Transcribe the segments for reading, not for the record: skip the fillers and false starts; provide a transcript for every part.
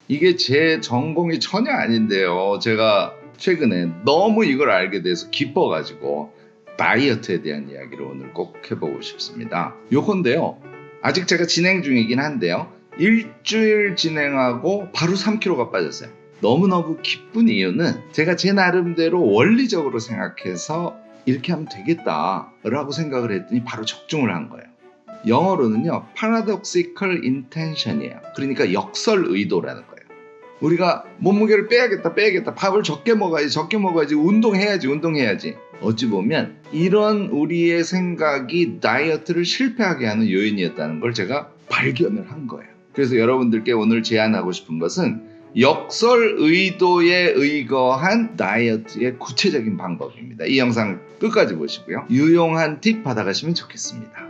이게 제 전공이 전혀 아닌데요. 제가 최근에 너무 이걸 알게 돼서 기뻐가지고 다이어트에 대한 이야기를 오늘 꼭 해보고 싶습니다. 요건데요. 아직 제가 진행 중이긴 한데요. 일주일 진행하고 바로 3kg가 빠졌어요. 너무너무 기쁜 이유는 제가 제 나름대로 원리적으로 생각해서 이렇게 하면 되겠다라고 생각을 했더니 바로 적중을 한 거예요. 영어로는요, paradoxical intention이에요. 그러니까 역설 의도라는 거예요. 우리가 몸무게를 빼야겠다, 밥을 적게 먹어야지, 운동해야지. 어찌 보면 이런 우리의 생각이 다이어트를 실패하게 하는 요인이었다는 걸 제가 발견을 한 거예요. 그래서 여러분들께 오늘 제안하고 싶은 것은 역설 의도에 의거한 다이어트의 구체적인 방법입니다. 이 영상 끝까지 보시고요. 유용한 팁 받아가시면 좋겠습니다.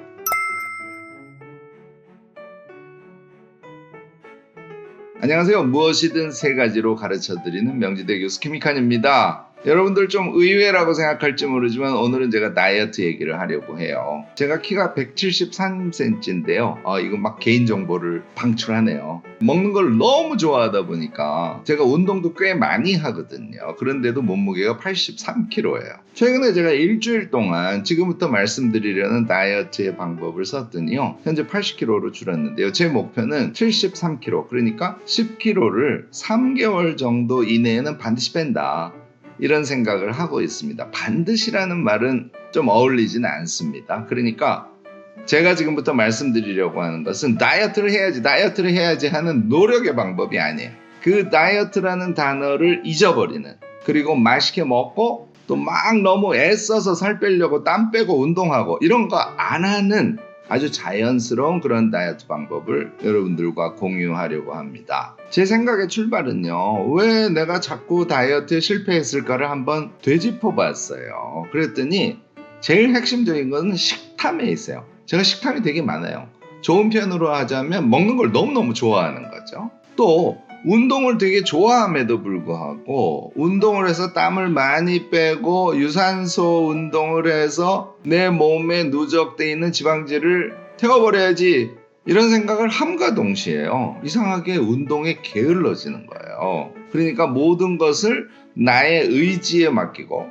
안녕하세요. 무엇이든 세 가지로 가르쳐드리는 명지대 교수 김익환입니다. 여러분들 좀 의외라고 생각할지 모르지만 오늘은 제가 다이어트 얘기를 하려고 해요. 제가 키가 173cm인데요. 이거 막 개인정보를 방출하네요. 먹는 걸 너무 좋아하다 보니까 제가 운동도 꽤 많이 하거든요. 그런데도 몸무게가 83kg예요. 최근에 제가 일주일 동안 지금부터 말씀드리려는 다이어트의 방법을 썼더니요. 현재 80kg로 줄었는데요. 제 목표는 73kg, 그러니까 10kg를 3개월 정도 이내에는 반드시 뺀다. 이런 생각을 하고 있습니다. 반드시라는 말은 좀 어울리진 않습니다. 그러니까 제가 지금부터 말씀드리려고 하는 것은 다이어트를 해야지 하는 노력의 방법이 아니에요. 그 다이어트라는 단어를 잊어버리는, 그리고 맛있게 먹고 또 막 너무 애써서 살 빼려고 땀 빼고 운동하고 이런 거 안 하는 아주 자연스러운 그런 다이어트 방법을 여러분들과 공유하려고 합니다. 제 생각의 출발은요, 왜 내가 자꾸 다이어트에 실패했을까를 한번 되짚어 봤어요. 그랬더니 제일 핵심적인 건 식탐에 있어요. 제가 식탐이 되게 많아요. 좋은 편으로 하자면 먹는 걸 너무너무 좋아하는 거죠. 또 운동을 되게 좋아함에도 불구하고 운동을 해서 땀을 많이 빼고 유산소 운동을 해서 내 몸에 누적되어 있는 지방질을 태워버려야지, 이런 생각을 함과 동시에요. 이상하게 운동에 게을러지는 거예요. 그러니까 모든 것을 나의 의지에 맡기고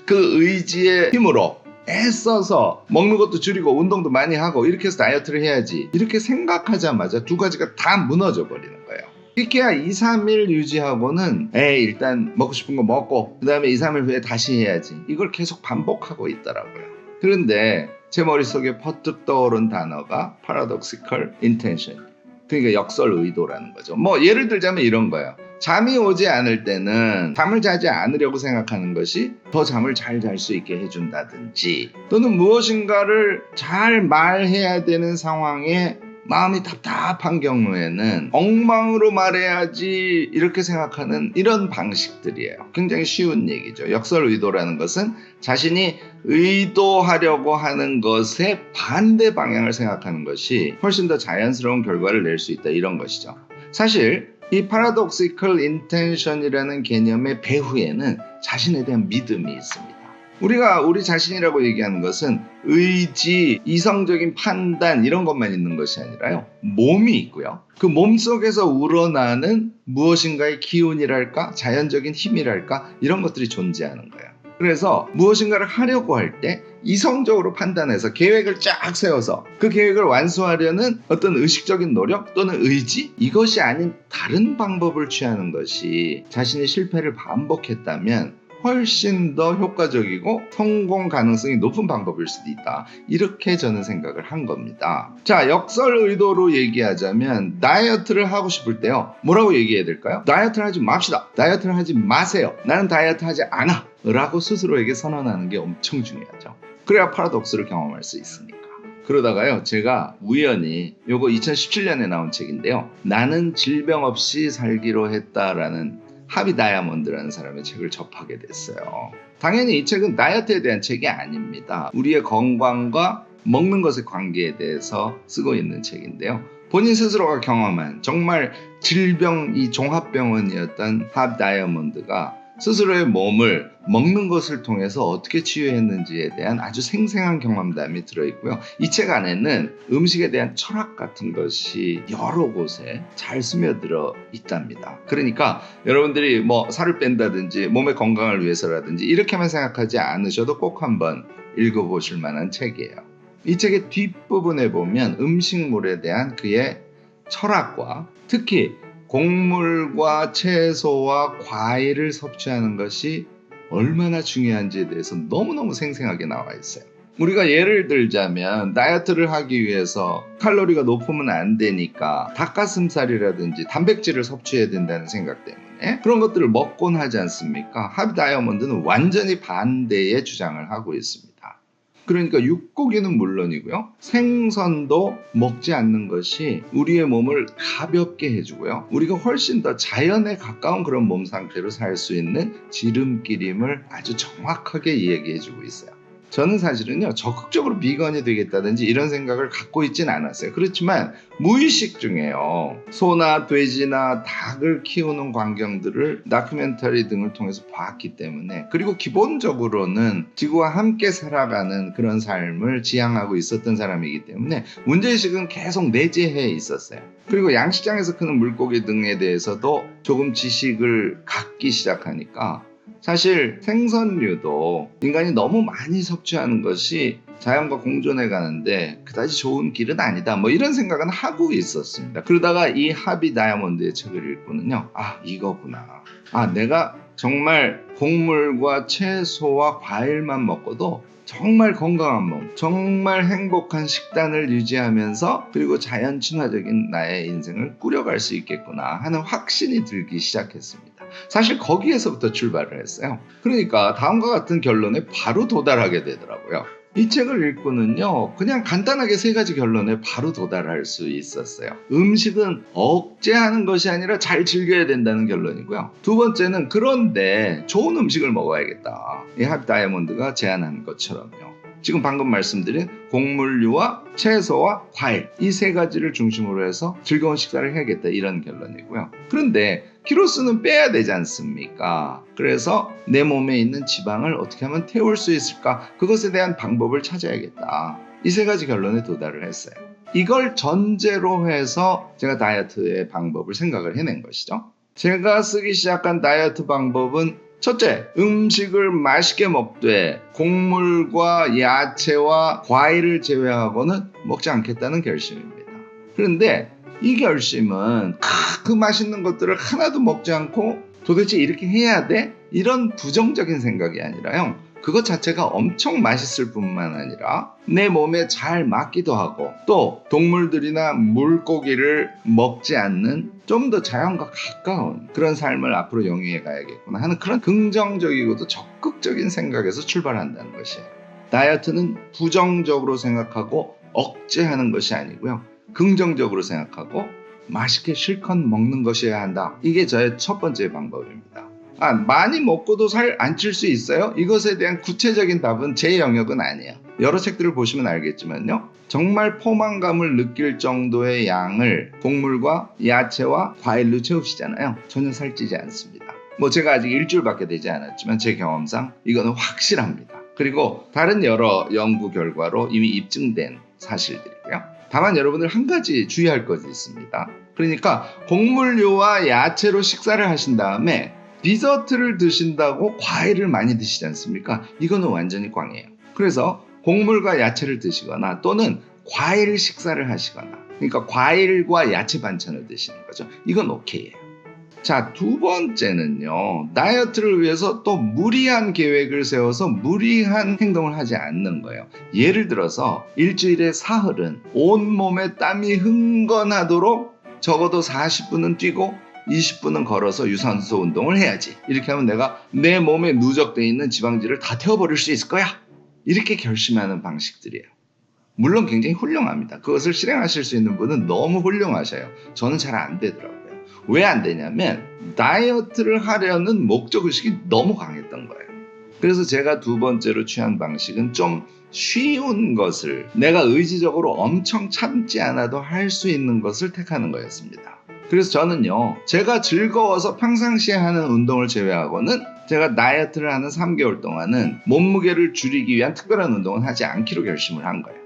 그 의지의 힘으로 애써서 먹는 것도 줄이고 운동도 많이 하고 이렇게 해서 다이어트를 해야지, 이렇게 생각하자마자 두 가지가 다 무너져 버리는 거예요. 이렇게야 2, 3일 유지하고는 일단 먹고 싶은 거 먹고 그 다음에 2, 3일 후에 다시 해야지, 이걸 계속 반복하고 있더라고요. 그런데 제 머릿속에 퍼뜩 떠오른 단어가 paradoxical intention, 그러니까 역설 의도라는 거죠. 예를 들자면 이런 거예요. 잠이 오지 않을 때는 잠을 자지 않으려고 생각하는 것이 더 잠을 잘 잘 수 있게 해준다든지, 또는 무엇인가를 잘 말해야 되는 상황에 마음이 답답한 경우에는 엉망으로 말해야지 이렇게 생각하는 이런 방식들이에요. 굉장히 쉬운 얘기죠. 역설 의도라는 것은 자신이 의도하려고 하는 것의 반대 방향을 생각하는 것이 훨씬 더 자연스러운 결과를 낼 수 있다, 이런 것이죠. 사실 이 paradoxical intention이라는 개념의 배후에는 자신에 대한 믿음이 있습니다. 우리가 우리 자신이라고 얘기하는 것은 의지, 이성적인 판단 이런 것만 있는 것이 아니라요, 몸이 있고요. 그 몸 속에서 우러나는 무엇인가의 기운이랄까, 자연적인 힘이랄까, 이런 것들이 존재하는 거예요. 그래서 무엇인가를 하려고 할 때 이성적으로 판단해서 계획을 쫙 세워서 그 계획을 완수하려는 어떤 의식적인 노력 또는 의지, 이것이 아닌 다른 방법을 취하는 것이 자신의 실패를 반복했다면 훨씬 더 효과적이고 성공 가능성이 높은 방법일 수도 있다, 이렇게 저는 생각을 한 겁니다. 자, 역설 의도로 얘기하자면 다이어트를 하고 싶을 때요, 뭐라고 얘기해야 될까요? 다이어트를 하지 맙시다, 다이어트를 하지 마세요, 나는 다이어트 하지 않아 라고 스스로에게 선언하는 게 엄청 중요하죠. 그래야 파라독스를 경험할 수 있으니까. 그러다가요, 제가 우연히 요거 2017년에 나온 책인데요, 나는 질병 없이 살기로 했다라는 하비 다이아몬드라는 사람의 책을 접하게 됐어요. 당연히 이 책은 다이어트에 대한 책이 아닙니다. 우리의 건강과 먹는 것의 관계에 대해서 쓰고 있는 책인데요, 본인 스스로가 경험한 정말 질병, 이 종합병원이었던 하비 다이아몬드가 스스로의 몸을 먹는 것을 통해서 어떻게 치유했는지에 대한 아주 생생한 경험담이 들어있고요. 이 책 안에는 음식에 대한 철학 같은 것이 여러 곳에 잘 스며들어 있답니다. 그러니까 여러분들이 뭐 살을 뺀다든지 몸의 건강을 위해서라든지 이렇게만 생각하지 않으셔도 꼭 한번 읽어보실 만한 책이에요. 이 책의 뒷부분에 보면 음식물에 대한 그의 철학과 특히 곡물과 채소와 과일을 섭취하는 것이 얼마나 중요한지에 대해서 너무너무 생생하게 나와 있어요. 우리가 예를 들자면 다이어트를 하기 위해서 칼로리가 높으면 안 되니까 닭가슴살이라든지 단백질을 섭취해야 된다는 생각 때문에 그런 것들을 먹곤 하지 않습니까? 하비 다이아몬드는 완전히 반대의 주장을 하고 있습니다. 그러니까 육고기는 물론이고요. 생선도 먹지 않는 것이 우리의 몸을 가볍게 해주고요. 우리가 훨씬 더 자연에 가까운 그런 몸 상태로 살 수 있는 지름길임을 아주 정확하게 이야기해주고 있어요. 저는 사실은요, 적극적으로 비건이 되겠다든지 이런 생각을 갖고 있진 않았어요. 그렇지만 무의식 중에요, 소나 돼지나 닭을 키우는 광경들을 다큐멘터리 등을 통해서 봤기 때문에, 그리고 기본적으로는 지구와 함께 살아가는 그런 삶을 지향하고 있었던 사람이기 때문에 문제의식은 계속 내재해 있었어요. 그리고 양식장에서 크는 물고기 등에 대해서도 조금 지식을 갖기 시작하니까 사실 생선류도 인간이 너무 많이 섭취하는 것이 자연과 공존해 가는데 그다지 좋은 길은 아니다, 뭐 이런 생각은 하고 있었습니다. 그러다가 이 하비 다이아몬드의 책을 읽고는요, 이거구나. 내가 정말 곡물과 채소와 과일만 먹고도 정말 건강한 몸, 정말 행복한 식단을 유지하면서 그리고 자연 친화적인 나의 인생을 꾸려갈 수 있겠구나 하는 확신이 들기 시작했습니다. 사실 거기에서부터 출발을 했어요. 그러니까 다음과 같은 결론에 바로 도달하게 되더라고요. 이 책을 읽고는요, 그냥 간단하게 3가지 결론에 바로 도달할 수 있었어요. 음식은 억제하는 것이 아니라 잘 즐겨야 된다는 결론이고요. 두 번째는 그런데 좋은 음식을 먹어야겠다. 이 하비 다이아몬드가 제안한 것처럼요. 지금 방금 말씀드린 곡물류와 채소와 과일, 이 3가지를 중심으로 해서 즐거운 식사를 해야겠다, 이런 결론이고요. 그런데 키로수는 빼야 되지 않습니까? 그래서 내 몸에 있는 지방을 어떻게 하면 태울 수 있을까? 그것에 대한 방법을 찾아야겠다. 이 3가지 결론에 도달을 했어요. 이걸 전제로 해서 제가 다이어트의 방법을 생각을 해낸 것이죠. 제가 쓰기 시작한 다이어트 방법은 첫째, 음식을 맛있게 먹되 곡물과 야채와 과일을 제외하고는 먹지 않겠다는 결심입니다. 그런데 이 결심은 그 맛있는 것들을 하나도 먹지 않고 도대체 이렇게 해야 돼? 이런 부정적인 생각이 아니라요, 그것 자체가 엄청 맛있을 뿐만 아니라 내 몸에 잘 맞기도 하고 또 동물들이나 물고기를 먹지 않는 좀 더 자연과 가까운 그런 삶을 앞으로 영위해 가야겠구나 하는 그런 긍정적이고도 적극적인 생각에서 출발한다는 것이에요. 다이어트는 부정적으로 생각하고 억제하는 것이 아니고요, 긍정적으로 생각하고 맛있게 실컷 먹는 것이어야 한다. 이게 저의 첫 번째 방법입니다. 많이 먹고도 살 안 찔 수 있어요? 이것에 대한 구체적인 답은 제 영역은 아니에요. 여러 책들을 보시면 알겠지만요, 정말 포만감을 느낄 정도의 양을 곡물과 야채와 과일로 채우시잖아요. 전혀 살찌지 않습니다. 제가 아직 일주일밖에 되지 않았지만 제 경험상 이거는 확실합니다. 그리고 다른 여러 연구 결과로 이미 입증된 사실들이고요. 다만 여러분들 한 가지 주의할 것이 있습니다. 그러니까 곡물류와 야채로 식사를 하신 다음에 디저트를 드신다고 과일을 많이 드시지 않습니까? 이거는 완전히 꽝이에요. 그래서 곡물과 야채를 드시거나 또는 과일 식사를 하시거나, 그러니까 과일과 야채 반찬을 드시는 거죠. 이건 오케이예요. 자, 두 번째는요, 다이어트를 위해서 또 무리한 계획을 세워서 무리한 행동을 하지 않는 거예요. 예를 들어서 일주일에 사흘은 온몸에 땀이 흥건하도록 적어도 40분은 뛰고 20분은 걸어서 유산소 운동을 해야지. 이렇게 하면 내가 내 몸에 누적되어 있는 지방질을 다 태워버릴 수 있을 거야. 이렇게 결심하는 방식들이에요. 물론 굉장히 훌륭합니다. 그것을 실행하실 수 있는 분은 너무 훌륭하셔요. 저는 잘 안 되더라고요. 왜 안 되냐면 다이어트를 하려는 목적의식이 너무 강했던 거예요. 그래서 제가 두 번째로 취한 방식은 좀 쉬운 것을, 내가 의지적으로 엄청 참지 않아도 할 수 있는 것을 택하는 거였습니다. 그래서 저는요, 제가 즐거워서 평상시에 하는 운동을 제외하고는 제가 다이어트를 하는 3개월 동안은 몸무게를 줄이기 위한 특별한 운동은 하지 않기로 결심을 한 거예요.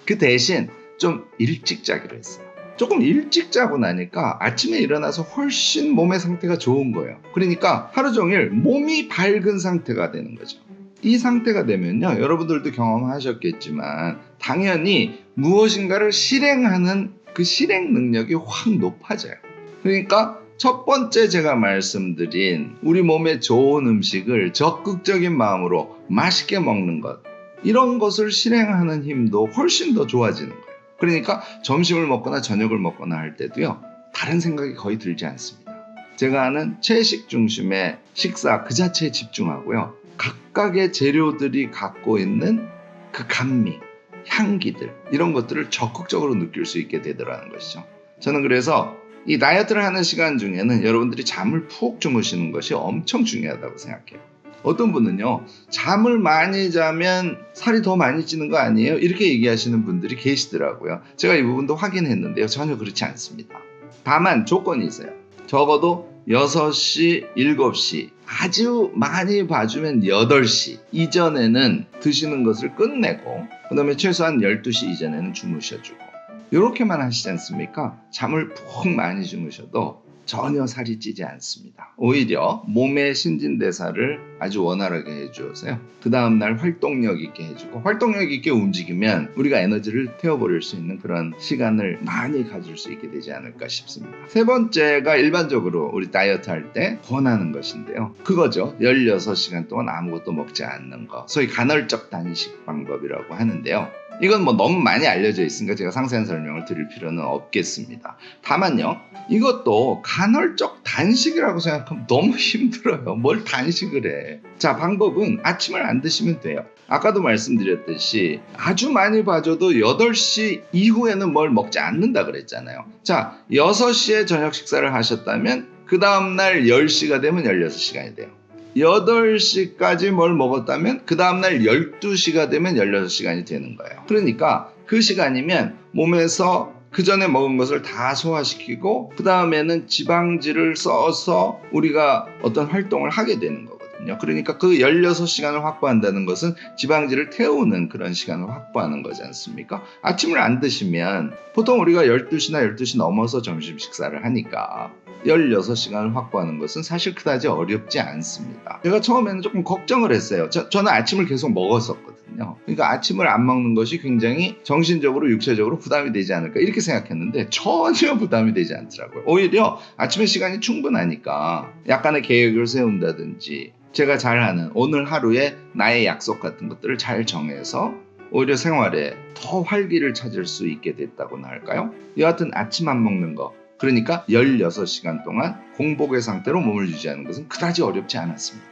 그 대신 좀 일찍 자기로 했어요. 조금 일찍 자고 나니까 아침에 일어나서 훨씬 몸의 상태가 좋은 거예요. 그러니까 하루 종일 몸이 밝은 상태가 되는 거죠. 이 상태가 되면요, 여러분들도 경험하셨겠지만 당연히 무엇인가를 실행하는 그 실행 능력이 확 높아져요. 그러니까 첫 번째 제가 말씀드린 우리 몸에 좋은 음식을 적극적인 마음으로 맛있게 먹는 것, 이런 것을 실행하는 힘도 훨씬 더 좋아지는 거예요. 그러니까 점심을 먹거나 저녁을 먹거나 할 때도요, 다른 생각이 거의 들지 않습니다. 제가 하는 채식 중심의 식사 그 자체에 집중하고요, 각각의 재료들이 갖고 있는 그 감미, 향기들, 이런 것들을 적극적으로 느낄 수 있게 되더라는 것이죠. 저는 그래서 이 다이어트를 하는 시간 중에는 여러분들이 잠을 푹 주무시는 것이 엄청 중요하다고 생각해요. 어떤 분은요, 잠을 많이 자면 살이 더 많이 찌는 거 아니에요? 이렇게 얘기하시는 분들이 계시더라고요. 제가 이 부분도 확인했는데요, 전혀 그렇지 않습니다. 다만 조건이 있어요. 적어도 6시, 7시, 아주 많이 봐주면 8시 이전에는 드시는 것을 끝내고, 그 다음에 최소한 12시 이전에는 주무셔주고, 이렇게만 하시지 않습니까? 잠을 푹 많이 주무셔도 전혀 살이 찌지 않습니다. 오히려 몸의 신진대사를 아주 원활하게 해주어서요, 그 다음날 활동력 있게 해주고, 활동력 있게 움직이면 우리가 에너지를 태워버릴 수 있는 그런 시간을 많이 가질 수 있게 되지 않을까 싶습니다. 세 번째가 일반적으로 우리 다이어트 할 때 권하는 것인데요, 그거죠. 16시간 동안 아무것도 먹지 않는 거, 소위 간헐적 단식 방법이라고 하는데요, 이건 뭐 너무 많이 알려져 있으니까 제가 상세한 설명을 드릴 필요는 없겠습니다. 다만요, 이것도 간헐적 단식이라고 생각하면 너무 힘들어요. 뭘 단식을 해. 자, 방법은 아침을 안 드시면 돼요. 아까도 말씀드렸듯이 아주 많이 봐줘도 8시 이후에는 뭘 먹지 않는다 그랬잖아요. 자, 6시에 저녁 식사를 하셨다면 그 다음날 10시가 되면 16시간이 돼요. 8시까지 뭘 먹었다면 그 다음날 12시가 되면 16시간이 되는 거예요. 그러니까 그 시간이면 몸에서 그 전에 먹은 것을 다 소화시키고, 그 다음에는 지방질을 써서 우리가 어떤 활동을 하게 되는 거거든요. 그러니까 그 16시간을 확보한다는 것은 지방질을 태우는 그런 시간을 확보하는 거지 않습니까? 아침을 안 드시면 보통 우리가 12시나 12시 넘어서 점심 식사를 하니까 16시간을 확보하는 것은 사실 그다지 어렵지 않습니다. 제가 처음에는 조금 걱정을 했어요. 저는 아침을 계속 먹었었거든요. 그러니까 아침을 안 먹는 것이 굉장히 정신적으로 육체적으로 부담이 되지 않을까 이렇게 생각했는데 전혀 부담이 되지 않더라고요. 오히려 아침의 시간이 충분하니까 약간의 계획을 세운다든지, 제가 잘하는 오늘 하루에 나의 약속 같은 것들을 잘 정해서 오히려 생활에 더 활기를 찾을 수 있게 됐다고나 할까요? 여하튼 아침 안 먹는 거, 그러니까 16시간 동안 공복의 상태로 몸을 유지하는 것은 그다지 어렵지 않았습니다.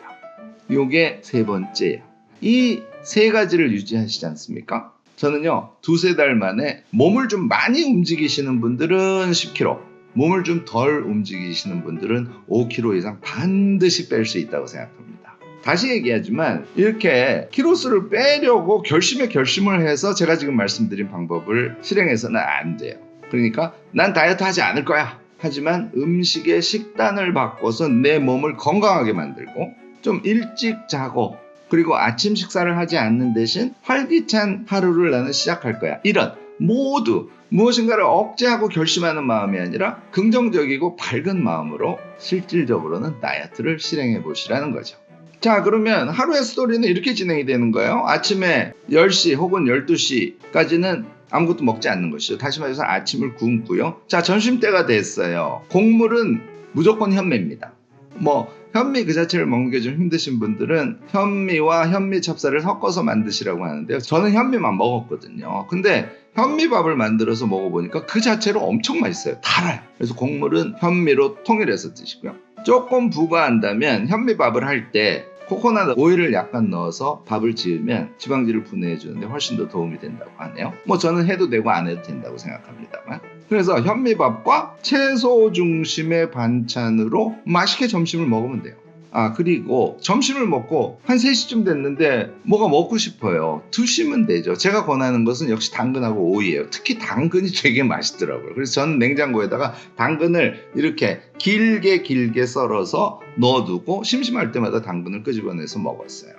요게 세 번째예요. 이 세 가지를 유지하시지 않습니까? 저는요, 2-3달 만에 몸을 좀 많이 움직이시는 분들은 10kg, 몸을 좀 덜 움직이시는 분들은 5kg 이상 반드시 뺄 수 있다고 생각합니다. 다시 얘기하지만 이렇게 키로수를 빼려고 결심을 해서 제가 지금 말씀드린 방법을 실행해서는 안 돼요. 그러니까 난 다이어트 하지 않을 거야. 하지만 음식의 식단을 바꿔서 내 몸을 건강하게 만들고, 좀 일찍 자고, 그리고 아침 식사를 하지 않는 대신 활기찬 하루를 나는 시작할 거야. 이런 모두 무엇인가를 억제하고 결심하는 마음이 아니라 긍정적이고 밝은 마음으로 실질적으로는 다이어트를 실행해 보시라는 거죠. 자, 그러면 하루의 스토리는 이렇게 진행이 되는 거예요. 아침에 10시 혹은 12시까지는 아무것도 먹지 않는 것이죠. 다시 말해서 아침을 굶고요. 자, 점심때가 됐어요. 곡물은 무조건 현미입니다. 현미 그 자체를 먹는 게 좀 힘드신 분들은 현미와 현미 찹쌀을 섞어서 만드시라고 하는데요. 저는 현미만 먹었거든요. 근데 현미밥을 만들어서 먹어보니까 그 자체로 엄청 맛있어요. 달아요. 그래서 곡물은 현미로 통일해서 드시고요. 조금 부과한다면 현미밥을 할 때 코코넛 오일을 약간 넣어서 밥을 지으면 지방질을 분해해 주는데 훨씬 더 도움이 된다고 하네요. 저는 해도 되고 안 해도 된다고 생각합니다만, 그래서 현미밥과 채소 중심의 반찬으로 맛있게 점심을 먹으면 돼요. 그리고 점심을 먹고 한 3시쯤 됐는데 뭐가 먹고 싶어요. 드시면 되죠. 제가 권하는 것은 역시 당근하고 오이예요. 특히 당근이 되게 맛있더라고요. 그래서 저는 냉장고에다가 당근을 이렇게 길게 썰어서 넣어두고 심심할 때마다 당근을 끄집어내서 먹었어요.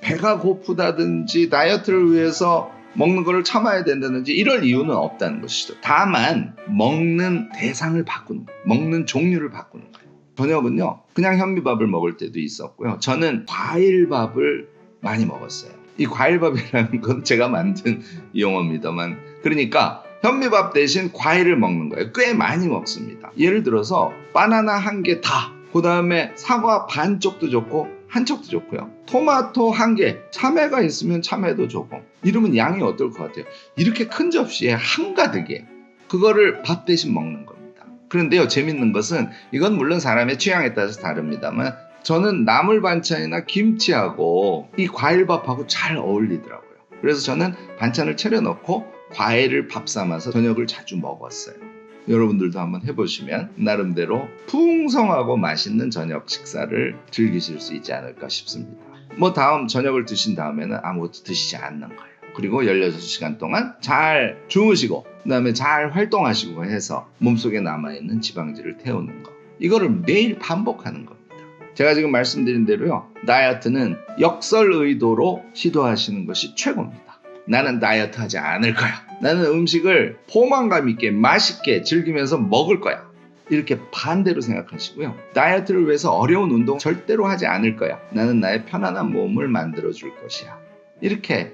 배가 고프다든지 다이어트를 위해서 먹는 거를 참아야 된다든지 이럴 이유는 없다는 것이죠. 다만 먹는 대상을 바꾸는 거예요. 먹는 종류를 바꾸는 거예요. 저녁은요, 그냥 현미밥을 먹을 때도 있었고요. 저는 과일밥을 많이 먹었어요. 이 과일밥이라는 건 제가 만든 용어입니다만, 그러니까 현미밥 대신 과일을 먹는 거예요. 꽤 많이 먹습니다. 예를 들어서 바나나 1개 다, 그 다음에 사과 반 쪽도 좋고 한 쪽도 좋고요. 토마토 1개, 참외가 있으면 참외도 조금. 이러면 양이 어떨 것 같아요? 이렇게 큰 접시에 한가득이에요. 그거를 밥 대신 먹는 겁니다. 그런데요, 재밌는 것은 이건 물론 사람의 취향에 따라서 다릅니다만 저는 나물 반찬이나 김치하고 이 과일밥하고 잘 어울리더라고요. 그래서 저는 반찬을 차려놓고 과일을 밥 삼아서 저녁을 자주 먹었어요. 여러분들도 한번 해보시면 나름대로 풍성하고 맛있는 저녁 식사를 즐기실 수 있지 않을까 싶습니다. 다음 저녁을 드신 다음에는 아무것도 드시지 않는 거예요. 그리고 16시간 동안 잘 주무시고 그 다음에 잘 활동하시고 해서 몸속에 남아있는 지방질을 태우는 거. 이거를 매일 반복하는 겁니다. 제가 지금 말씀드린 대로요. 다이어트는 역설의도로 시도하시는 것이 최고입니다. 나는 다이어트 하지 않을 거야. 나는 음식을 포만감 있게 맛있게 즐기면서 먹을 거야. 이렇게 반대로 생각하시고요. 다이어트를 위해서 어려운 운동 절대로 하지 않을 거야. 나는 나의 편안한 몸을 만들어줄 것이야. 이렇게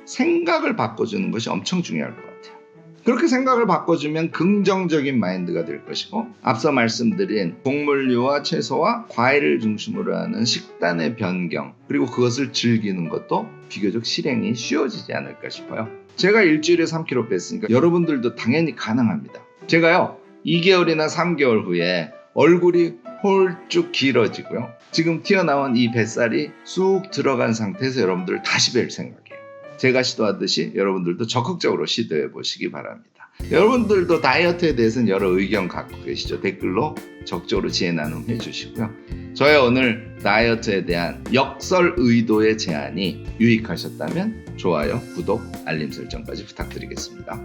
생각을 바꿔주는 것이 엄청 중요할 것 같아요. 그렇게 생각을 바꿔주면 긍정적인 마인드가 될 것이고, 앞서 말씀드린 곡물류와 채소와 과일을 중심으로 하는 식단의 변경, 그리고 그것을 즐기는 것도 비교적 실행이 쉬워지지 않을까 싶어요. 제가 일주일에 3kg 뺐으니까 여러분들도 당연히 가능합니다. 제가요 2개월이나 3개월 후에 얼굴이 홀쭉 길어지고요. 지금 튀어나온 이 뱃살이 쑥 들어간 상태에서 여러분들 다시 뵐 생각이에요. 제가 시도하듯이 여러분들도 적극적으로 시도해 보시기 바랍니다. 여러분들도 다이어트에 대해서는 여러 의견 갖고 계시죠? 댓글로 적극적으로 지혜 나눔해 주시고요. 저의 오늘 다이어트에 대한 역설의도의 제안이 유익하셨다면 좋아요, 구독, 알림 설정까지 부탁드리겠습니다.